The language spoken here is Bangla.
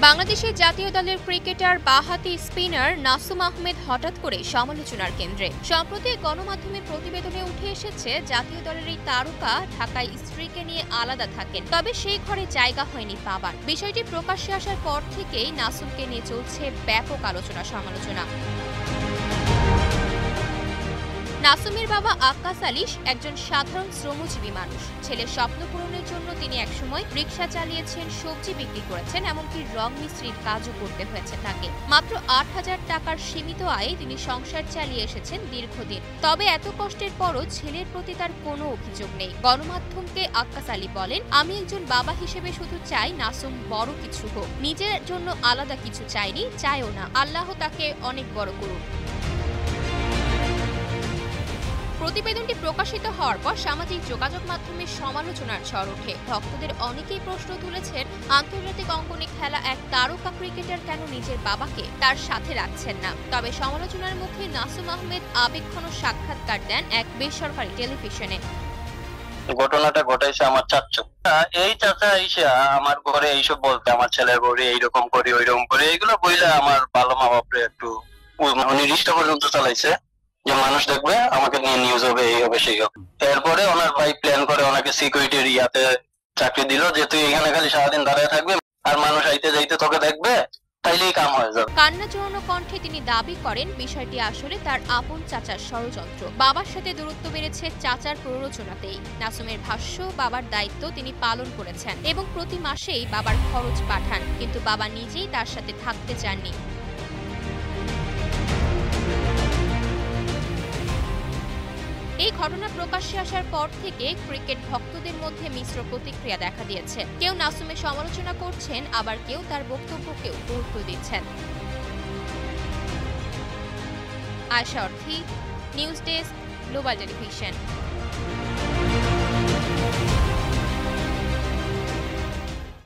বাংলাদেশের জাতীয় দলের ক্রিকেটার বাঁহাতি স্পিনার নাসুম আহমেদ হঠাৎ করে সমালোচনার কেন্দ্রে। সম্প্রতি গণমাধ্যমের প্রতিবেদনে উঠে এসেছে, জাতীয় দলের এই তারকা ঢাকায় স্ত্রীকে নিয়ে আলাদা থাকেন, তবে সেই ঘরে জায়গা হয়নি পাবার। বিষয়টি প্রকাশ্যে আসার পর থেকেই নাসুমকে নিয়ে চলছে ব্যাপক আলোচনা সমালোচনা। নাসুমের বাবা আক্কাস আলী একজন সাধারণ শ্রমজীবী মানুষ। ছেলের স্বপ্ন পূরণের জন্য তিনি একসময় রিকশা চালিয়েছেন, সবজি বিক্রি করেছেন, এমনকি রং মিস্ত্রির কাজও করতে হয়েছে তাকে। মাত্র ৮,০০০ টাকার সীমিত আয়ে তিনি সংসার চালিয়ে এসেছেন দীর্ঘদিন। তবে এত কষ্টের পরও ছেলের প্রতি তার কোনো অভিযোগ নেই। গণমাধ্যমকে আক্কাস আলী বলেন, আমি একজন বাবা হিসেবে শুধু চাই নাসুম বড় কিছু হোক, নিজের জন্য আলাদা কিছু চাইনি, চাইও না। আল্লাহ তাকে অনেক বড় করুন। প্রতিবেদনটি প্রকাশিত হওয়ার পর সামাজিক যোগাযোগ মাধ্যমে সমালোচনার ঝড় ওঠে। ভক্তদের অনেকেই প্রশ্ন তুলেছেন, আন্তর্জাতিক অঙ্গনে খেলা এক তারকা ক্রিকেটার কেন নিজের বাবাকে তার সাথে রাখছেন না। তবে সমালোচনার মুখে নাসুম আহমেদ আবেগঘন সাক্ষাৎকার দেন এক বেসরকারি টেলিভিশনে। ঘটনাটা ঘটাইছে আমার চাচা। এই চাচা এসে আমার ঘরে এইসব বলতে, আমার ছেলের ঘরে এইরকম করি ওইরকম করি, এইগুলো বইলে আমার ভালো মা বাপরে একটু অনির্দিষ্ট পর্যন্ত চালাইছে যে মানুষ দেখবে আমাকে নিয়ে নিউজ হবে, এই হবে সেই হবে। এরপরে ওনার ভাই প্ল্যান করে ওনাকে সিকিউরিটির ইয়াতে চাকরি দিল, যে তুই এখানে খালি সারাদিন দাঁড়িয়ে থাকবে আর মানুষ আইতে যাইতে তোকে দেখবে, তাইলেই কাম হয়ে যাবে। কান্না জড়ানো কণ্ঠে তিনি দাবি করেন, বিষয়টি আসলে তার আপন চাচার ষড়যন্ত্র। বাবার সাথে দূরত্ব বেড়েছে চাচার প্ররোচনাতেই। নাসুমের ভাষ্য, বাবার দায়িত্ব তিনি পালন করেছেন এবং প্রতি মাসেই বাবার খরচ পাঠান, কিন্তু বাবা নিজেই তার সাথে থাকতে চাননি। এই ঘটনা প্রকাশ্যে আসার পর থেকে ক্রিকেট ভক্তদের মধ্যে মিশ্র প্রতিক্রিয়া দেখা দিয়েছে। কেউ নাসুমের সমালোচনা করছেন, আবার কেউ তার বক্তব্যকেও গুরুত্ব দিচ্ছেন। আয়শা অর্থী, নিউজ ডেস্ক, গ্লোবাল টেলিভিশন।